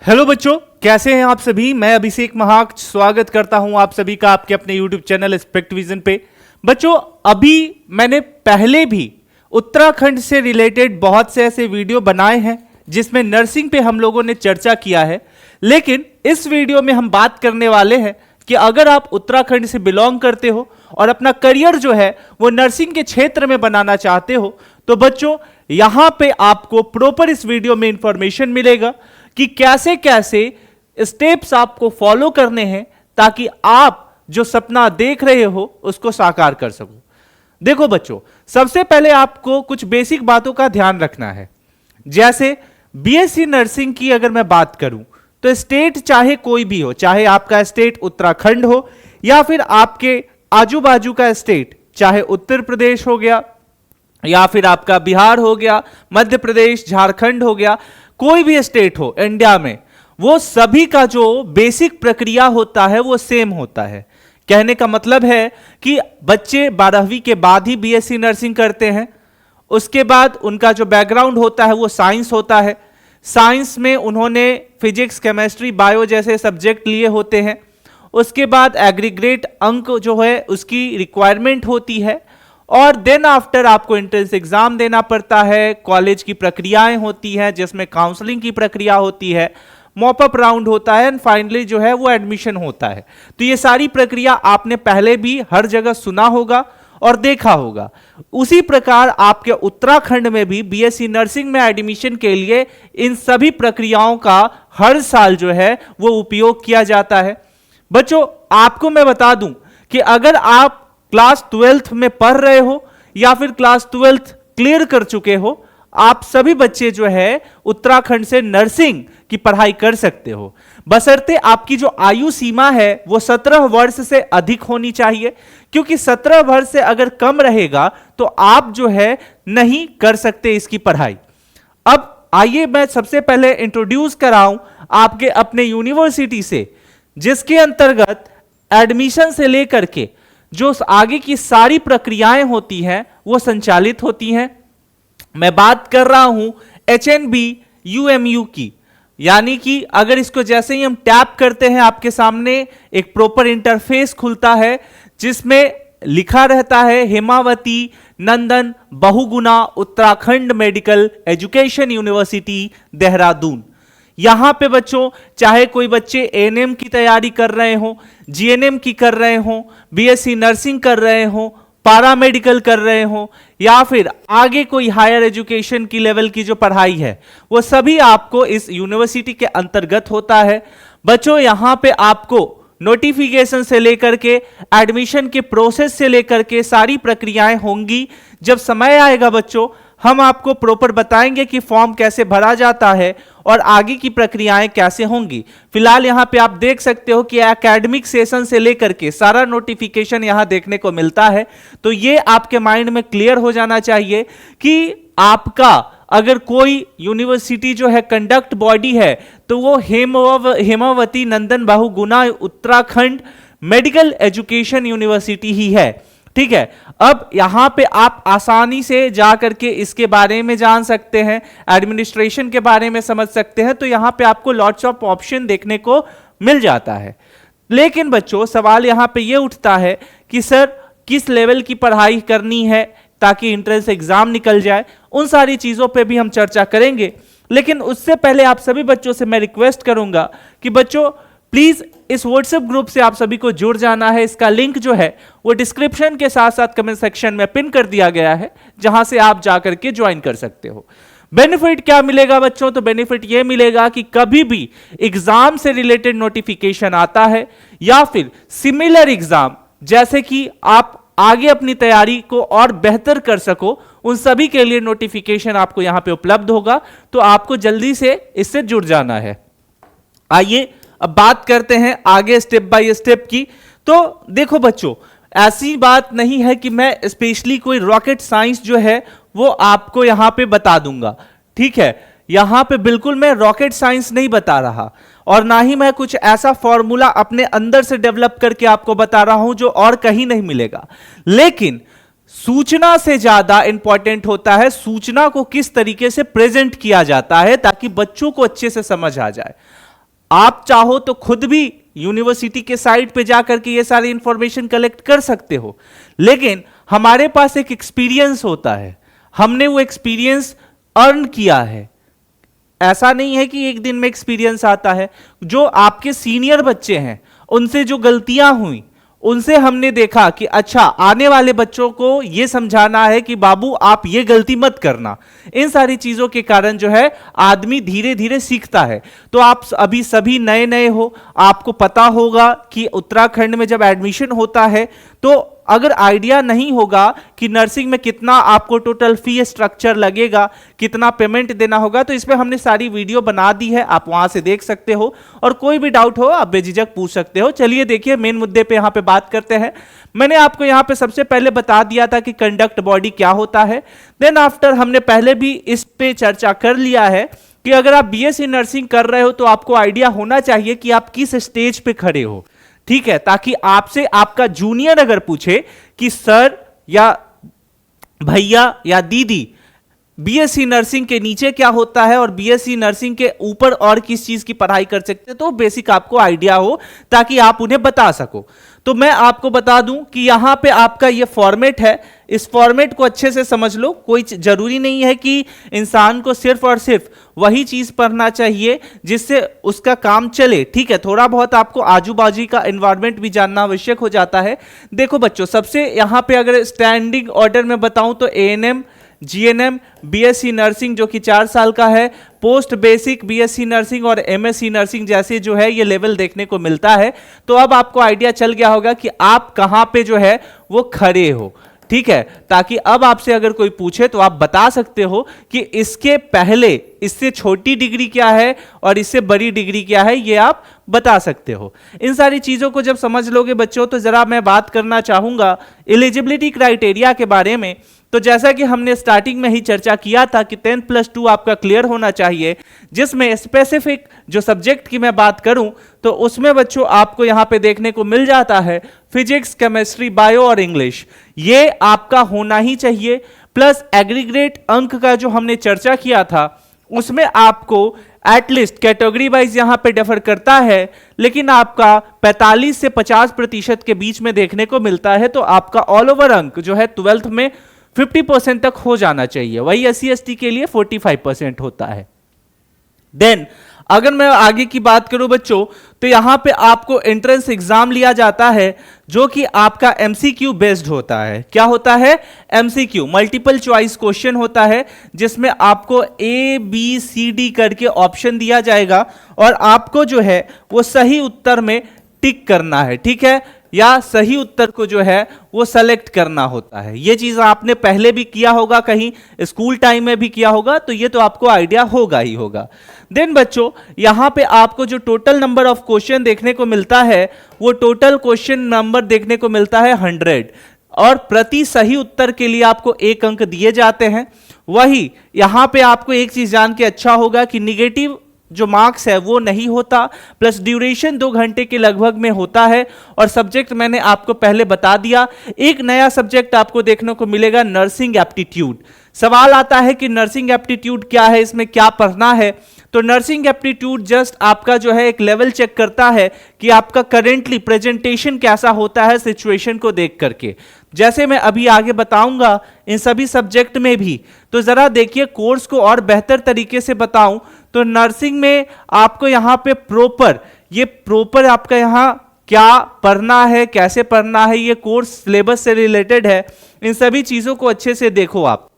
Hello बच्चों, कैसे हैं आप सभी। मैं अभिषेक महाक स्वागत करता हूं आप सभी का आपके अपने यूट्यूब चैनल स्पेक्टविजन पे। बच्चों, अभी मैंने पहले भी उत्तराखंड से रिलेटेड बहुत से ऐसे वीडियो बनाए हैं जिसमें नर्सिंग पे हम लोगों ने चर्चा किया है, लेकिन इस वीडियो में हम बात करने वाले हैं कि अगर आप उत्तराखंड से बिलोंग करते हो और अपना करियर जो है वो नर्सिंग के क्षेत्र में बनाना चाहते हो, तो बच्चों यहां पे आपको प्रॉपर इस वीडियो में इंफॉर्मेशन मिलेगा कि कैसे कैसे स्टेप्स आपको फॉलो करने हैं ताकि आप जो सपना देख रहे हो उसको साकार कर सको। देखो बच्चों, सबसे पहले आपको कुछ बेसिक बातों का ध्यान रखना है। जैसे बीएससी नर्सिंग की अगर मैं बात करूं तो स्टेट चाहे कोई भी हो, चाहे आपका स्टेट उत्तराखंड हो या फिर आपके आजू बाजू का स्टेट, चाहे उत्तर प्रदेश हो गया या फिर आपका बिहार हो गया, मध्य प्रदेश, झारखंड हो गया, कोई भी स्टेट हो इंडिया में, वो सभी का जो बेसिक प्रक्रिया होता है वो सेम होता है। कहने का मतलब है कि बच्चे 12वीं के बाद ही बीएससी नर्सिंग करते हैं। उसके बाद उनका जो बैकग्राउंड होता है वो साइंस होता है। साइंस में उन्होंने फिजिक्स, केमिस्ट्री, बायो जैसे सब्जेक्ट लिए होते हैं। उसके बाद एग्रीगेट अंक जो है उसकी रिक्वायरमेंट होती है और देन आफ्टर आपको एंट्रेंस एग्जाम देना पड़ता है। कॉलेज की प्रक्रियाएं होती हैं जिसमें काउंसलिंग की प्रक्रिया होती है, मॉपअप राउंड होता है एंड फाइनली जो है वो एडमिशन होता है। तो ये सारी प्रक्रिया आपने पहले भी हर जगह सुना होगा और देखा होगा। उसी प्रकार आपके उत्तराखंड में भी बीएससी नर्सिंग में एडमिशन के लिए इन सभी प्रक्रियाओं का हर साल जो है वो उपयोग किया जाता है। बच्चों, आपको मैं बता दूं कि अगर आप क्लास 12th में पढ़ रहे हो या फिर क्लास 12th क्लियर कर चुके हो, आप सभी बच्चे जो है उत्तराखंड से नर्सिंग की पढ़ाई कर सकते हो, बशर्ते आपकी जो आयु सीमा है वो 17 वर्ष से अधिक होनी चाहिए, क्योंकि 17 वर्ष से अगर कम रहेगा तो आप जो है नहीं कर सकते इसकी पढ़ाई। अब आइए मैं सबसे पहले इंट्रोड्यूस कराऊं आपके अपने यूनिवर्सिटी से, जिसके अंतर्गत एडमिशन से लेकर के जो आगे की सारी प्रक्रियाएं होती हैं वो संचालित होती हैं। मैं बात कर रहा हूं HNB UMU की, यानी कि अगर इसको जैसे ही हम टैप करते हैं आपके सामने एक प्रॉपर इंटरफेस खुलता है जिसमें लिखा रहता है Hemavati Nandan Bahuguna Uttarakhand medical education university Dehradun. यहां पे बच्चों चाहे कोई बच्चे एएनएम की तैयारी कर रहे हो, जीएनएम की कर रहे हो, बीएससी नर्सिंग कर रहे हो, पैरामेडिकल कर रहे हो या फिर आगे कोई हायर एजुकेशन की लेवल की जो पढ़ाई है वो सभी आपको इस यूनिवर्सिटी के अंतर्गत होता है। बच्चों, यहां पे आपको नोटिफिकेशन से लेकर के एडमिशन के प्रोसेस से लेकर के सारी प्रक्रियाएं होंगी। जब समय आएगा बच्चों, हम आपको प्रॉपर बताएंगे कि फॉर्म कैसे भरा जाता है और आगे की प्रक्रियाएं कैसे होंगी। फिलहाल यहां पे आप देख सकते हो कि एकेडमिक सेशन से लेकर के सारा नोटिफिकेशन यहां देखने को मिलता है। तो ये आपके माइंड में क्लियर हो जाना चाहिए कि आपका अगर कोई यूनिवर्सिटी जो है कंडक्ट बॉडी है तो वो Hemavati Nandan Bahuguna Uttarakhand medical education university ही है। ठीक है, अब यहां पे आप आसानी से जाकर के इसके बारे में जान सकते हैं, एडमिनिस्ट्रेशन के बारे में समझ सकते हैं। तो यहां पे आपको लॉट्स ऑफ ऑप्शन देखने को मिल जाता है। लेकिन बच्चों, सवाल यहां पे ये उठता है कि सर किस लेवल की पढ़ाई करनी है ताकि एंट्रेंस एग्जाम निकल जाए। उन सारी चीजों पे भी हम चर्चा करेंगे, लेकिन उससे पहले आप सभी बच्चों से मैं रिक्वेस्ट करूंगा कि बच्चों प्लीज इस व्हाट्सएप ग्रुप से आप सभी को जुड़ जाना है। इसका लिंक जो है वो डिस्क्रिप्शन के साथ साथ कमेंट सेक्शन में पिन कर दिया गया है, जहां से आप जाकर के ज्वाइन कर सकते हो। बेनिफिट क्या मिलेगा बच्चों? तो बेनिफिट ये मिलेगा कि कभी भी एग्जाम से रिलेटेड नोटिफिकेशन आता है या फिर सिमिलर एग्जाम, जैसे कि आप आगे अपनी तैयारी को और बेहतर कर सको, उन सभी के लिए नोटिफिकेशन आपको यहां पे उपलब्ध होगा। तो आपको जल्दी से इससे जुड़ जाना है। आइए अब बात करते हैं आगे स्टेप बाय स्टेप की। तो देखो बच्चों, ऐसी बात नहीं है कि मैं स्पेशली कोई रॉकेट साइंस जो है वो आपको यहां पे बता दूंगा। ठीक है, यहां पे बिल्कुल मैं रॉकेट साइंस नहीं बता रहा और ना ही मैं कुछ ऐसा फॉर्मूला अपने अंदर से डेवलप करके आपको बता रहा हूं जो और कहीं नहीं मिलेगा। लेकिन सूचना से ज्यादा इंपॉर्टेंट होता है सूचना को किस तरीके से प्रेजेंट किया जाता है ताकि बच्चों को अच्छे से समझ आ जाए। आप चाहो तो खुद भी यूनिवर्सिटी के साइट पे जाकर के ये सारी इंफॉर्मेशन कलेक्ट कर सकते हो, लेकिन हमारे पास एक एक्सपीरियंस होता है, हमने वो एक्सपीरियंस अर्न किया है। ऐसा नहीं है कि एक दिन में एक्सपीरियंस आता है। जो आपके सीनियर बच्चे हैं, उनसे जो गलतियां हुई, उनसे हमने देखा कि अच्छा आने वाले बच्चों को यह समझाना है कि बाबू आप ये गलती मत करना। इन सारी चीजों के कारण जो है आदमी धीरे धीरे सीखता है। तो आप अभी सभी नए नए हो, आपको पता होगा कि उत्तराखंड में जब एडमिशन होता है तो अगर आइडिया नहीं होगा कि नर्सिंग में कितना आपको टोटल फी स्ट्रक्चर लगेगा, कितना पेमेंट देना होगा, तो इस पे हमने सारी वीडियो बना दी है, आप वहां से देख सकते हो। और कोई भी डाउट हो आप बेझिझक पूछ सकते हो। चलिए देखिए मेन मुद्दे पे यहां पे बात करते हैं। मैंने आपको यहां पे सबसे पहले बता दिया था कि कंडक्ट बॉडी क्या होता है। देन आफ्टर हमने पहले भी इस पे चर्चा कर लिया है कि अगर आप बीएससी नर्सिंग कर रहे हो तो आपको आइडिया होना चाहिए कि आप किस स्टेज पे खड़े हो, ठीक है, ताकि आपसे आपका जूनियर अगर पूछे कि सर या भैया या दीदी बीएससी नर्सिंग के नीचे क्या होता है और बीएससी नर्सिंग के ऊपर और किस चीज की पढ़ाई कर सकते हैं, तो बेसिक आपको आइडिया हो ताकि आप उन्हें बता सको। तो मैं आपको बता दूं कि यहां पे आपका ये फॉर्मेट है, इस फॉर्मेट को अच्छे से समझ लो। कोई जरूरी नहीं है कि इंसान को सिर्फ और सिर्फ वही चीज पढ़ना चाहिए जिससे उसका काम चले, ठीक है, थोड़ा बहुत आपको आजू बाजू का एनवायरनमेंट भी जानना आवश्यक हो जाता है। देखो बच्चों, सबसे यहां पे अगर स्टैंडिंग ऑर्डर में बताऊं तो एएनएम, जीएनएम, बीएससी नर्सिंग जो कि 4 साल का है, पोस्ट बेसिक बीएससी नर्सिंग और एमएससी नर्सिंग जैसे जो है ये लेवल देखने को मिलता है। तो अब आपको आइडिया चल गया होगा कि आप कहां पे जो है वो खड़े हो, ठीक है, ताकि अब आपसे अगर कोई पूछे तो आप बता सकते हो कि इसके पहले इससे छोटी डिग्री क्या है और इससे बड़ी डिग्री क्या है, ये आप बता सकते हो। इन सारी चीजों को जब समझ लोगे बच्चों तो जरा मैं बात करना चाहूंगा एलिजिबिलिटी क्राइटेरिया के बारे में। तो जैसा कि हमने स्टार्टिंग में ही चर्चा किया था कि 10+2 आपका क्लियर होना चाहिए, जिसमें स्पेसिफिक जो सब्जेक्ट की मैं बात करूं तो उसमें बच्चों आपको यहां पे देखने को मिल जाता है फिजिक्स, केमिस्ट्री, बायो और इंग्लिश, ये आपका होना ही चाहिए। प्लस एग्रीगेट अंक का जो हमने चर्चा किया था उसमें आपको एटलीस्ट कैटेगरी वाइज यहां पे डिफर करता है, लेकिन आपका 45 से 50% के बीच में देखने को मिलता है। तो आपका ऑल ओवर अंक जो है 12th में 50% तक हो जाना चाहिए, वही एससी एसटी के लिए 45% होता है। देन अगर मैं आगे की बात करूं बच्चों तो यहां पे आपको एंट्रेंस एग्जाम लिया जाता है जो कि आपका एमसीक्यू बेस्ड होता है। क्या होता है? एमसीक्यू, मल्टीपल चॉइस क्वेश्चन होता है, जिसमें आपको ए बी सी डी करके ऑप्शन दिया जाएगा और आपको जो है वो सही उत्तर में टिक करना है, ठीक है, या सही उत्तर को जो है वो सेलेक्ट करना होता है। ये चीज आपने पहले भी किया होगा, कहीं स्कूल टाइम में भी किया होगा, तो ये तो आपको आइडिया होगा ही होगा। देन बच्चों यहां पे आपको जो टोटल नंबर ऑफ क्वेश्चन देखने को मिलता है वो टोटल क्वेश्चन नंबर देखने को मिलता है 100 और प्रति सही उत्तर के लिए आपको 1 अंक दिए जाते हैं। वही यहां पे आपको एक चीज जान के अच्छा होगा कि निगेटिव जो मार्क्स है वो नहीं होता, प्लस ड्यूरेशन 2 घंटे के लगभग में होता है। और सब्जेक्ट मैंने आपको पहले बता दिया, एक नया सब्जेक्ट आपको देखने को मिलेगा नर्सिंग एप्टीट्यूड। सवाल आता है कि नर्सिंग एप्टीट्यूड क्या है, इसमें क्या पढ़ना है? तो नर्सिंग एप्टीट्यूड जस्ट आपका जो है एक लेवल चेक करता है कि आपका करेंटली प्रेजेंटेशन कैसा होता है सिचुएशन को देख करके। जैसे मैं अभी आगे बताऊंगा इन सभी सब्जेक्ट में भी, तो जरा देखिए कोर्स को और बेहतर तरीके से बताऊं तो नर्सिंग में आपको यहां पे प्रॉपर आपका यहां क्या पढ़ना है, कैसे पढ़ना है, ये कोर्स सिलेबस से रिलेटेड है। इन सभी चीजों को अच्छे से देखो आप।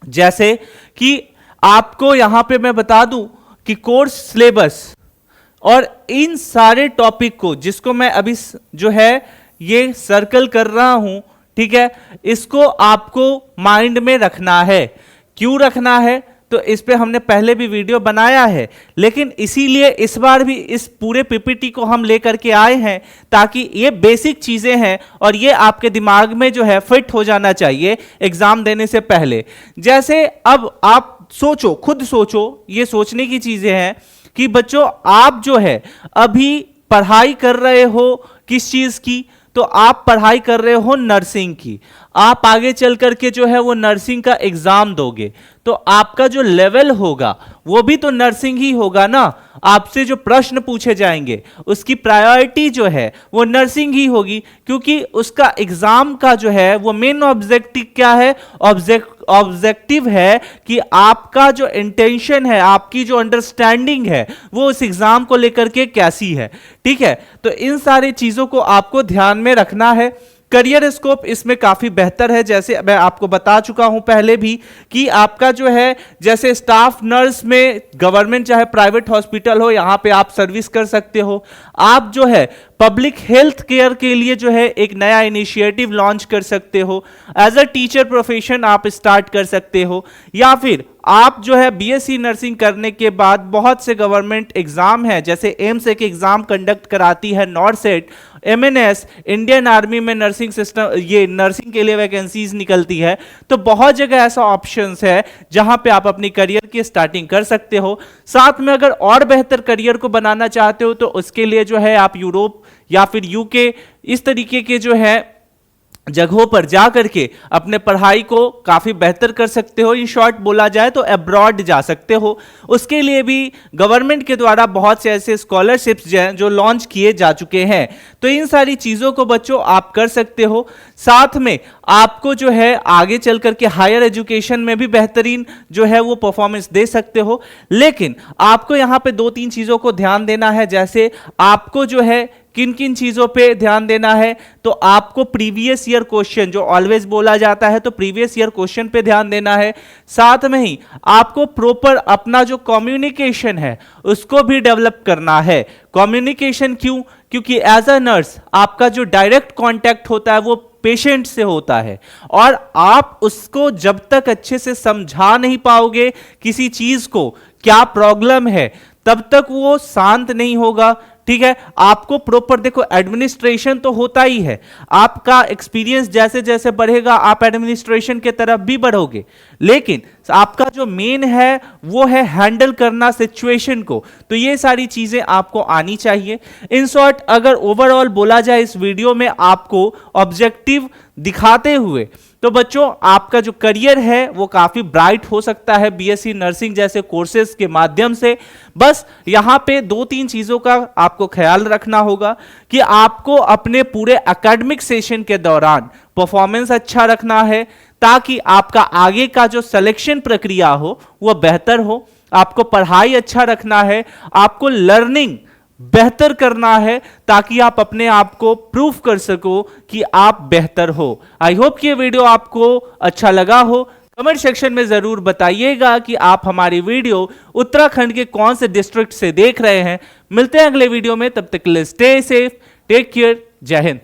जैसे कि आपको यहां पे मैं बता दूं कि कोर्स सिलेबस और इन सारे टॉपिक को, जिसको मैं अभी जो है ये सर्कल कर रहा हूं, ठीक है, इसको आपको माइंड में रखना है। क्यों रखना है? तो इस पे हमने पहले भी वीडियो बनाया है, लेकिन इसीलिए इस बार भी इस पूरे पीपीटी को हम लेकर के आए हैं ताकि ये बेसिक चीजें हैं और ये आपके दिमाग में जो है फिट हो जाना चाहिए एग्जाम देने से पहले। जैसे अब आप सोचो, खुद सोचो, ये सोचने की चीजें हैं कि बच्चों आप जो है अभी पढ़ाई कर रहे हो किस चीज की, तो आप पढ़ाई कर रहे हो नर्सिंग की, आप आगे चल करके जो है वो नर्सिंग का एग्जाम दोगे, तो आपका जो लेवल होगा वो भी तो नर्सिंग ही होगा ना। आपसे जो प्रश्न पूछे जाएंगे उसकी प्रायोरिटी जो है वो नर्सिंग ही होगी, क्योंकि उसका एग्जाम का जो है वो मेन ऑब्जेक्टिव क्या है, ऑब्जेक्टिव है कि आपका जो इंटेंशन है, आपकी जो अंडरस्टैंडिंग है वो उस एग्जाम को लेकर के कैसी है। ठीक है, तो इन सारी चीजों को आपको ध्यान में रखना है। करियर स्कोप इसमें काफी बेहतर है, जैसे मैं आपको बता चुका हूं पहले भी कि आपका जो है जैसे स्टाफ नर्स में गवर्नमेंट चाहे प्राइवेट हॉस्पिटल हो, यहां पे आप सर्विस कर सकते हो। आप जो है पब्लिक हेल्थ केयर के लिए जो है एक नया इनिशिएटिव लॉन्च कर सकते हो। एज अ टीचर प्रोफेशन आप स्टार्ट कर सकते हो, या फिर आप जो है बीएससी नर्सिंग करने के बाद बहुत से गवर्नमेंट एग्जाम है, जैसे एम्स एक एग्जाम कंडक्ट कराती है, नॉरसेट, एमएनएस, इंडियन आर्मी में नर्सिंग सिस्टम, ये नर्सिंग के लिए वैकेंसीज निकलती है। तो बहुत जगह ऐसा ऑप्शंस है जहां पे आप अपनी करियर की स्टार्टिंग कर सकते हो। साथ में अगर और बेहतर करियर को बनाना चाहते हो तो उसके लिए जो है आप यूरोप या फिर यूके इस तरीके के जो है जगहों पर जा करके अपने पढ़ाई को काफी बेहतर कर सकते हो। इन शॉर्ट बोला जाए तो अब्रॉड जा सकते हो। उसके लिए भी गवर्नमेंट के द्वारा बहुत से ऐसे स्कॉलरशिप्स जो लॉन्च किए जा चुके हैं। तो इन सारी चीजों को बच्चों आप कर सकते हो। साथ में आपको जो है आगे चल करके हायर एजुकेशन में भी बेहतरीन जो है वो परफॉर्मेंस दे सकते हो। लेकिन आपको यहां पे 2-3 चीजों को ध्यान देना है। जैसे आपको जो है किन किन चीजों पे ध्यान देना है, तो आपको प्रीवियस ईयर क्वेश्चन जो ऑलवेज बोला जाता है, तो प्रीवियस ईयर क्वेश्चन पे ध्यान देना है। साथ में ही आपको प्रॉपर अपना जो कम्युनिकेशन है उसको भी डेवलप करना है। कम्युनिकेशन क्यों? क्योंकि एज अ नर्स आपका जो डायरेक्ट कांटेक्ट होता है वो पेशेंट से होता है, और आप उसको जब तक अच्छे से समझा नहीं पाओगे किसी चीज को क्या प्रॉब्लम है, तब तक वो शांत नहीं होगा। ठीक है, आपको प्रॉपर देखो, एडमिनिस्ट्रेशन तो होता ही है, आपका एक्सपीरियंस जैसे जैसे बढ़ेगा आप एडमिनिस्ट्रेशन के तरफ भी बढ़ोगे, लेकिन आपका जो मेन है वो है हैंडल करना सिचुएशन को। तो ये सारी चीजें आपको आनी चाहिए। इन शॉर्ट अगर ओवरऑल बोला जाए इस वीडियो में आपको ऑब्जेक्टिव दिखाते हुए, तो बच्चों आपका जो करियर है वो काफी ब्राइट हो सकता है बीएससी नर्सिंग जैसे कोर्सेज के माध्यम से। बस यहां पे 2-3 चीजों का आपको ख्याल रखना होगा कि आपको अपने पूरे एकेडमिक सेशन के दौरान परफॉर्मेंस अच्छा रखना है, ताकि आपका आगे का जो सिलेक्शन प्रक्रिया हो वो बेहतर हो। आपको पढ़ाई अच्छा रखना है, आपको लर्निंग बेहतर करना है, ताकि आप अपने आप को प्रूफ कर सको कि आप बेहतर हो। आई होप कि ये वीडियो आपको अच्छा लगा हो। कमेंट सेक्शन में जरूर बताइएगा कि आप हमारी वीडियो उत्तराखंड के कौन से डिस्ट्रिक्ट से देख रहे हैं। मिलते हैं अगले वीडियो में, तब तक के लिए स्टे सेफ, टेक केयर, जय हिंद।